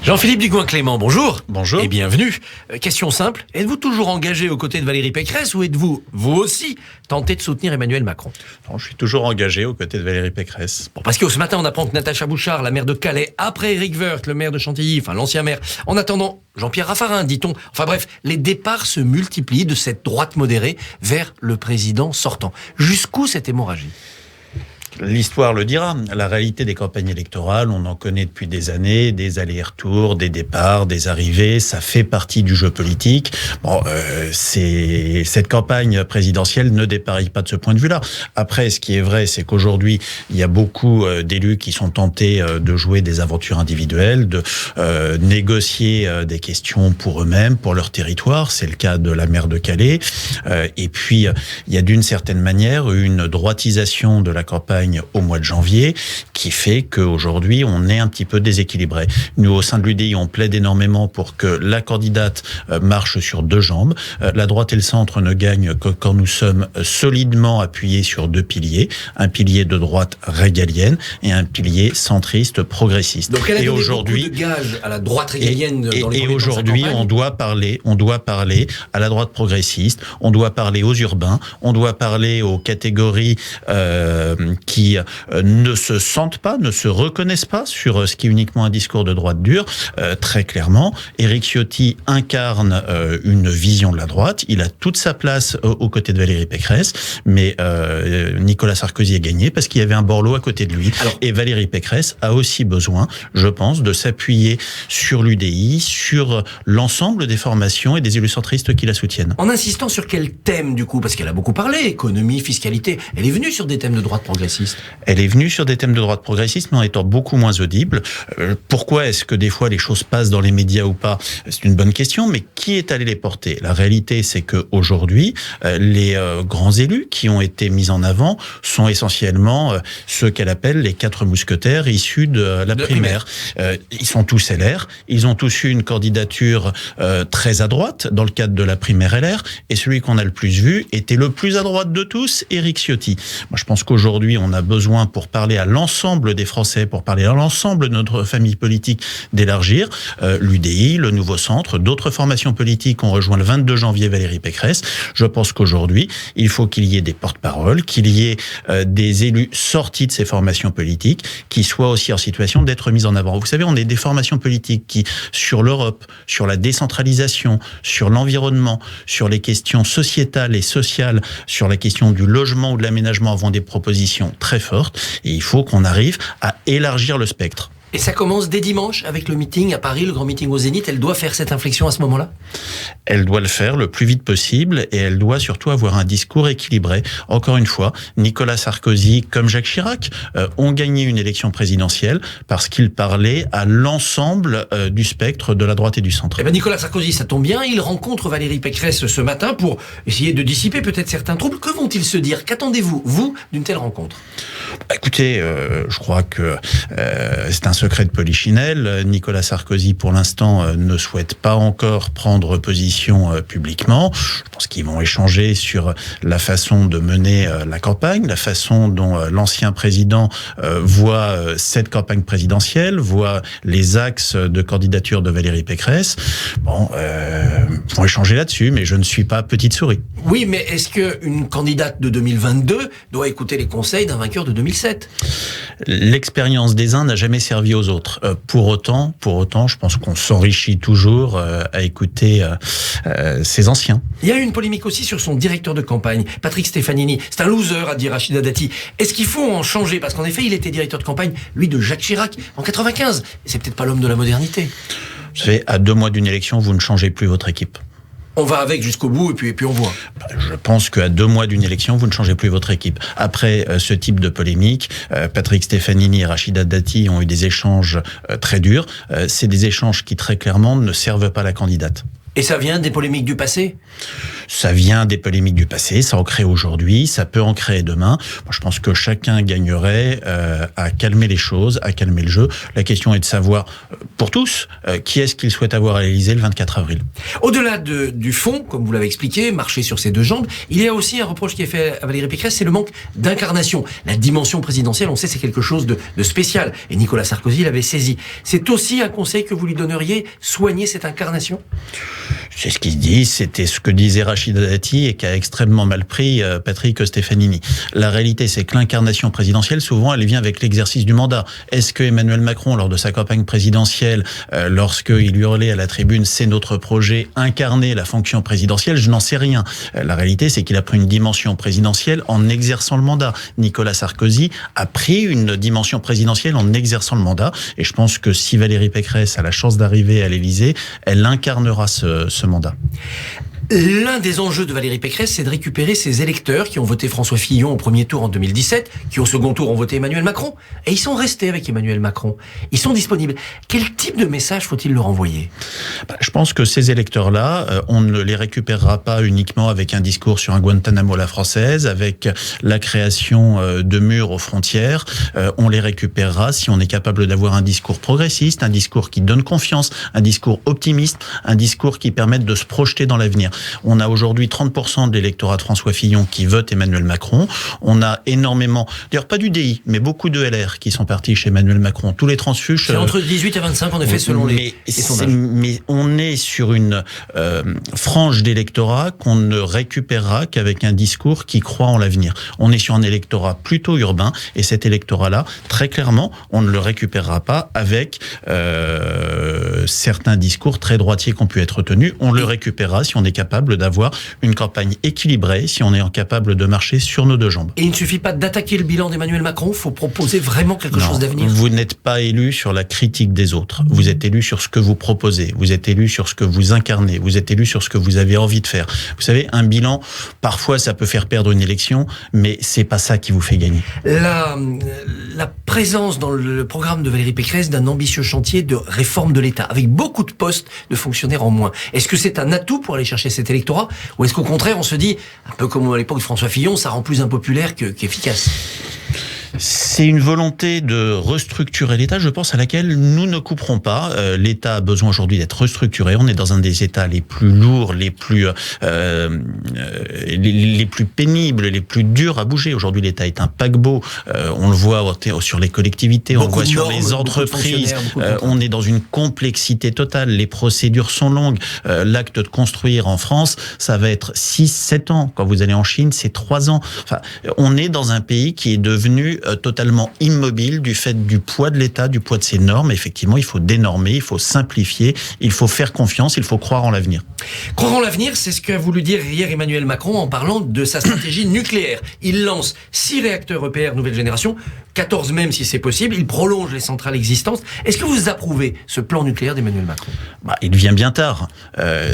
Jean-Philippe Dugouin-Clément, bonjour. Bonjour. Et bienvenue. Question simple, êtes-vous toujours engagé aux côtés de Valérie Pécresse ou êtes-vous, vous aussi, tenté de soutenir Emmanuel Macron? Non, je suis toujours engagé aux côtés de Valérie Pécresse. Bon, parce que ce matin, on apprend que Natacha Bouchard, la maire de Calais, après Éric Woerth, le maire de Chantilly, enfin l'ancien maire, en attendant Jean-Pierre Raffarin, dit-on. Enfin bref, les départs se multiplient de cette droite modérée vers le président sortant. Jusqu'où cette hémorragie ? L'histoire le dira. La réalité des campagnes électorales, on en connaît depuis des années, des allers-retours, des départs, des arrivées. Ça fait partie du jeu politique. Bon, cette campagne présidentielle ne dépareille pas de ce point de vue-là. Après, ce qui est vrai, c'est qu'aujourd'hui, il y a beaucoup d'élus qui sont tentés de jouer des aventures individuelles, de négocier des questions pour eux-mêmes, pour leur territoire. C'est le cas de la maire de Calais. Et puis, il y a d'une certaine manière une droitisation de la campagne au mois de janvier, qui fait qu'aujourd'hui, on est un petit peu déséquilibré. Nous, au sein de l'UDI, on plaide énormément pour que la candidate marche sur deux jambes. La droite et le centre ne gagnent que quand nous sommes solidement appuyés sur deux piliers. Un pilier de droite régalienne et un pilier centriste progressiste. Donc elle a et donné aujourd'hui, beaucoup de gages à la droite régalienne dans les et aujourd'hui, on doit parler à la droite progressiste, on doit parler aux urbains, on doit parler aux catégories qui ne se sentent pas, ne se reconnaissent pas sur ce qui est uniquement un discours de droite dure. Très clairement, Éric Ciotti incarne une vision de la droite. Il a toute sa place aux côtés de Valérie Pécresse, mais Nicolas Sarkozy a gagné parce qu'il y avait un Borloo à côté de lui. Et Valérie Pécresse a aussi besoin, je pense, de s'appuyer sur l'UDI, sur l'ensemble des formations et des élus centristes qui la soutiennent. En insistant sur quel thème, du coup? Parce qu'elle a beaucoup parlé, économie, fiscalité. Elle est venue sur des thèmes de droite progressiste. Elle est venue sur des thèmes de droite progressiste, mais en étant beaucoup moins audible. Pourquoi est-ce que des fois les choses passent dans les médias ou pas? C'est une bonne question, mais qui est allé les porter? La réalité, c'est que aujourd'hui, les grands élus qui ont été mis en avant sont essentiellement ceux qu'elle appelle les 4 mousquetaires issus de la primaire. Ils sont tous LR, ils ont tous eu une candidature très à droite dans le cadre de la primaire LR, et celui qu'on a le plus vu était le plus à droite de tous, Éric Ciotti. Moi, je pense qu'aujourd'hui, on a besoin, pour parler à l'ensemble des Français, pour parler à l'ensemble de notre famille politique, d'élargir. L'UDI, le Nouveau Centre, d'autres formations politiques ont rejoint le 22 janvier Valérie Pécresse. Je pense qu'aujourd'hui, il faut qu'il y ait des porte-paroles, qu'il y ait des élus sortis de ces formations politiques qui soient aussi en situation d'être mis en avant. Vous savez, on est des formations politiques qui, sur l'Europe, sur la décentralisation, sur l'environnement, sur les questions sociétales et sociales, sur la question du logement ou de l'aménagement, avons des propositions très fortes, et il faut qu'on arrive à élargir le spectre. Et ça commence dès dimanche avec le meeting à Paris, le grand meeting au Zénith. Elle doit faire cette inflexion à ce moment-là? Elle doit le faire le plus vite possible et elle doit surtout avoir un discours équilibré. Encore une fois, Nicolas Sarkozy, comme Jacques Chirac, ont gagné une élection présidentielle parce qu'ils parlaient à l'ensemble du spectre de la droite et du centre. Eh ben Nicolas Sarkozy, ça tombe bien, il rencontre Valérie Pécresse ce matin pour essayer de dissiper peut-être certains troubles. Que vont-ils se dire? Qu'attendez-vous, vous, d'une telle rencontre? Écoutez, je crois que c'est un secret de polichinelle. Nicolas Sarkozy, pour l'instant, ne souhaite pas encore prendre position publiquement. Je pense qu'ils vont échanger sur la façon de mener la campagne, la façon dont l'ancien président voit cette campagne présidentielle, voit les axes de candidature de Valérie Pécresse. Bon, ils vont échanger là-dessus, mais je ne suis pas petite souris. Oui, mais est-ce qu'une candidate de 2022 doit écouter les conseils d'un vainqueur de 2007? L'expérience des uns n'a jamais servi aux autres. Pour autant, je pense qu'on s'enrichit toujours à écouter ces anciens. Il y a eu une polémique aussi sur son directeur de campagne, Patrick Stefanini. C'est un loser, a dit Rachida Dati. Est-ce qu'il faut en changer? Parce qu'en effet, il était directeur de campagne, lui, de Jacques Chirac, en 95. C'est peut-être pas l'homme de la modernité. Vous savez, à 2 mois d'une élection, vous ne changez plus votre équipe. On va avec jusqu'au bout et puis on voit. Je pense qu'à 2 mois d'une élection, vous ne changez plus votre équipe. Après ce type de polémique, Patrick Stefanini et Rachida Dati ont eu des échanges très durs. C'est des échanges qui très clairement ne servent pas la candidate. Et ça vient des polémiques du passé ? Ça vient des polémiques du passé, ça en crée aujourd'hui, ça peut en créer demain. Moi, je pense que chacun gagnerait à calmer les choses, à calmer le jeu. La question est de savoir, pour tous, qui est-ce qu'il souhaite avoir à l'Élysée le 24 avril. Au-delà du fond, comme vous l'avez expliqué, marcher sur ses deux jambes, il y a aussi un reproche qui est fait à Valérie Pécresse, c'est le manque d'incarnation. La dimension présidentielle, on sait, c'est quelque chose de spécial. Et Nicolas Sarkozy l'avait saisi. C'est aussi un conseil que vous lui donneriez, soigner cette incarnation ? C'est ce qu'il dit, c'était ce que disait Rachida Dati et qu'a extrêmement mal pris Patrick Stefanini. La réalité, c'est que l'incarnation présidentielle, souvent, elle vient avec l'exercice du mandat. Est-ce que Emmanuel Macron, lors de sa campagne présidentielle, lorsqu'il hurlait à la tribune « c'est notre projet », incarnait la fonction présidentielle? Je n'en sais rien. La réalité, c'est qu'il a pris une dimension présidentielle en exerçant le mandat. Nicolas Sarkozy a pris une dimension présidentielle en exerçant le mandat. Et je pense que si Valérie Pécresse a la chance d'arriver à l'Élysée, elle incarnera ce mandat. L'un des enjeux de Valérie Pécresse, c'est de récupérer ses électeurs qui ont voté François Fillon au premier tour en 2017, qui au second tour ont voté Emmanuel Macron, et ils sont restés avec Emmanuel Macron. Ils sont disponibles. Quel type de message faut-il leur envoyer ? Je pense que ces électeurs-là, on ne les récupérera pas uniquement avec un discours sur un Guantanamo à la française, avec la création de murs aux frontières. On les récupérera si on est capable d'avoir un discours progressiste, un discours qui donne confiance, un discours optimiste, un discours qui permette de se projeter dans l'avenir. On a aujourd'hui 30% de l'électorat de François Fillon qui vote Emmanuel Macron. On a énormément, d'ailleurs pas du DI, mais beaucoup de LR qui sont partis chez Emmanuel Macron. Tous les transfuges... C'est entre 18 et 25 en effet selon les sondages. Mais on est sur une frange d'électorat qu'on ne récupérera qu'avec un discours qui croit en l'avenir. On est sur un électorat plutôt urbain et cet électorat-là, très clairement, on ne le récupérera pas avec certains discours très droitiers qui ont pu être tenus. On le récupérera si on est capable d'avoir une campagne équilibrée, si on est capable de marcher sur nos deux jambes. Et il ne suffit pas d'attaquer le bilan d'Emmanuel Macron, il faut proposer vraiment quelque chose d'avenir. Vous n'êtes pas élu sur la critique des autres. Vous êtes élu sur ce que vous proposez. Vous êtes élu sur ce que vous incarnez. Vous êtes élu sur ce que vous avez envie de faire. Vous savez, un bilan, parfois ça peut faire perdre une élection, mais c'est pas ça qui vous fait gagner. La présence dans le programme de Valérie Pécresse d'un ambitieux chantier de réforme de l'État, avec beaucoup de postes de fonctionnaires en moins. Est-ce que c'est un atout pour aller chercher cet électorat, ou est-ce qu'au contraire on se dit, un peu comme à l'époque de François Fillon, ça rend plus impopulaire qu'efficace ? C'est une volonté de restructurer l'État, je pense, à laquelle nous ne couperons pas. L'État a besoin aujourd'hui d'être restructuré. On est dans un des États les plus lourds, les plus pénibles, les plus durs à bouger. Aujourd'hui, l'État est un paquebot. On le voit sur les collectivités, on le voit sur les entreprises. On est dans une complexité totale. Les procédures sont longues. L'acte de construire en France, ça va être 6-7 ans. Quand vous allez en Chine, c'est 3 ans. Enfin, on est dans un pays qui est devenu totalement immobile du fait du poids de l'État, du poids de ses normes. Effectivement, il faut dénormer, il faut simplifier, il faut faire confiance, il faut croire en l'avenir. Croire en l'avenir, c'est ce qu'a voulu dire hier Emmanuel Macron en parlant de sa stratégie nucléaire. Il lance 6 réacteurs EPR nouvelle génération, 14 même si c'est possible, il prolonge les centrales existantes. Est-ce que vous approuvez ce plan nucléaire d'Emmanuel Macron ? Il vient bien tard.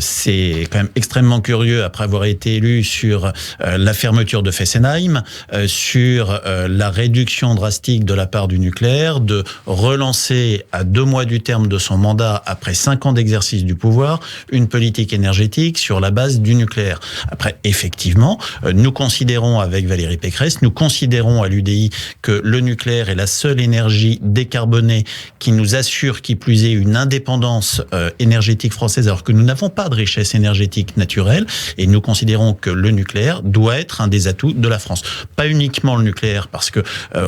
C'est quand même extrêmement curieux, après avoir été élu sur la fermeture de Fessenheim, sur la réduction drastique de la part du nucléaire, de relancer à 2 mois du terme de son mandat, après 5 ans d'exercice du pouvoir, une politique énergétique sur la base du nucléaire. Après, effectivement, nous considérons avec Valérie Pécresse, nous considérons à l'UDI que le nucléaire est la seule énergie décarbonée qui nous assure, qui plus est, une indépendance énergétique française, alors que nous n'avons pas de richesse énergétique naturelle, et nous considérons que le nucléaire doit être un des atouts de la France. Pas uniquement le nucléaire, parce que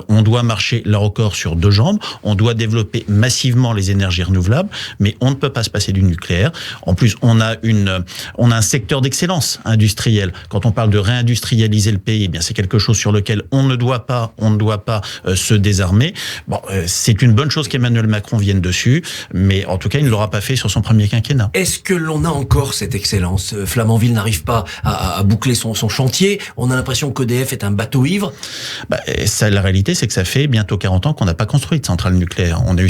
on doit marcher là encore sur 2 jambes, on doit développer massivement les énergies renouvelables, mais on ne peut pas se passer du nucléaire. En plus, on a un secteur d'excellence industrielle. Quand on parle de réindustrialiser le pays, eh bien c'est quelque chose sur lequel on ne doit pas se désarmer. C'est une bonne chose qu'Emmanuel Macron vienne dessus, mais en tout cas, il ne l'aura pas fait sur son premier quinquennat. Est-ce que l'on a encore cette excellence ? Flamanville n'arrive pas à boucler son chantier. On a l'impression qu'EDF est un bateau ivre. La réalité, c'est que ça fait bientôt 40 ans qu'on n'a pas construit de centrale nucléaire. On a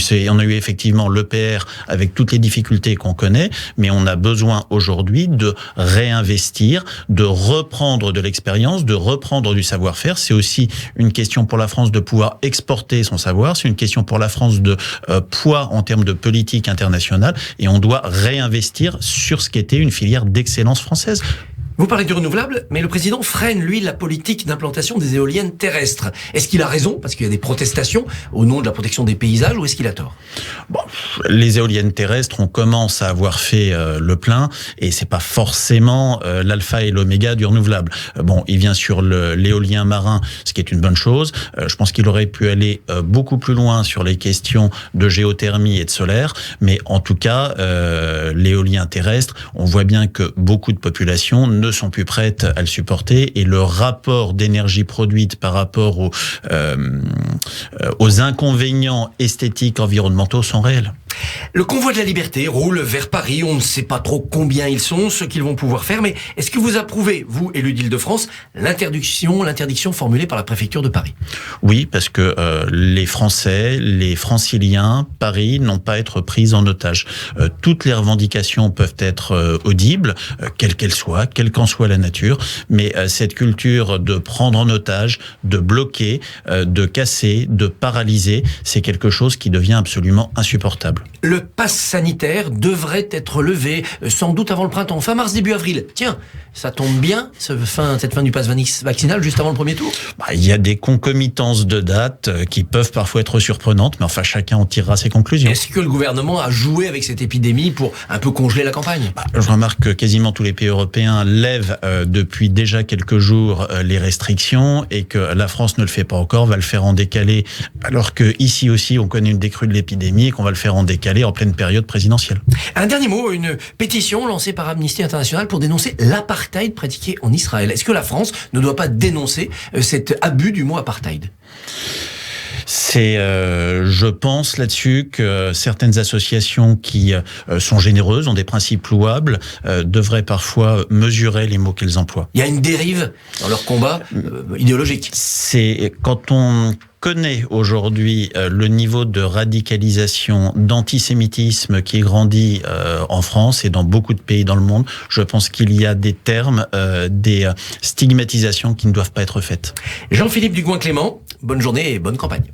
eu effectivement l'EPR avec toutes les difficultés qu'on connaît, mais on a besoin aujourd'hui de réinvestir, de reprendre de l'expérience, de reprendre du savoir-faire. C'est aussi une question pour la France de pouvoir exporter son savoir. C'est une question pour la France de poids en termes de politique internationale. Et on doit réinvestir sur ce qu'était une filière d'excellence française. Vous parlez du renouvelable, mais le président freine, lui, la politique d'implantation des éoliennes terrestres. Est-ce qu'il a raison, parce qu'il y a des protestations au nom de la protection des paysages, ou est-ce qu'il a tort? Bon, les éoliennes terrestres, on commence à avoir fait le plein, et c'est pas forcément l'alpha et l'oméga du renouvelable. Bon, il vient sur l'éolien marin, ce qui est une bonne chose. Je pense qu'il aurait pu aller beaucoup plus loin sur les questions de géothermie et de solaire, mais en tout cas, l'éolien terrestre, on voit bien que beaucoup de populations ne sont plus prêtes à le supporter, et le rapport d'énergie produite par rapport aux inconvénients esthétiques environnementaux sont réels. Le convoi de la liberté roule vers Paris. On ne sait pas trop combien ils sont, ce qu'ils vont pouvoir faire, mais est-ce que vous approuvez, vous, élu d'Île-de-France, l'interdiction formulée par la préfecture de Paris? Oui, parce que les Français, les Franciliens, Paris n'ont pas à être pris en otage. Toutes les revendications peuvent être audibles, quelles qu'elles soient, quelle qu'en soit la nature, mais cette culture de prendre en otage, de bloquer, de casser, de paralyser, c'est quelque chose qui devient absolument insupportable. Le pass sanitaire devrait être levé, sans doute avant le printemps, fin mars, début avril. Tiens, ça tombe bien, cette fin du pass vaccinal, juste avant le premier tour? Il y a des concomitances de dates qui peuvent parfois être surprenantes, mais enfin, chacun en tirera ses conclusions. Est-ce que le gouvernement a joué avec cette épidémie pour un peu congeler la campagne? Je remarque que quasiment tous les pays européens lèvent depuis déjà quelques jours les restrictions, et que la France ne le fait pas encore, va le faire en décalé, alors que ici aussi on connaît une décrue de l'épidémie et qu'on va le faire en décalé en pleine période présidentielle. Un dernier mot, une pétition lancée par Amnesty International pour dénoncer l'apartheid pratiqué en Israël. Est-ce que la France ne doit pas dénoncer cet abus du mot apartheid? Je pense là-dessus que certaines associations qui sont généreuses, ont des principes louables, devraient parfois mesurer les mots qu'elles emploient. Il y a une dérive dans leur combat idéologique. C'est quand on connaît aujourd'hui le niveau de radicalisation, d'antisémitisme qui grandit en France et dans beaucoup de pays dans le monde, je pense qu'il y a des termes, des stigmatisations qui ne doivent pas être faites. Jean-Philippe Dugouin-Clément, bonne journée et bonne campagne.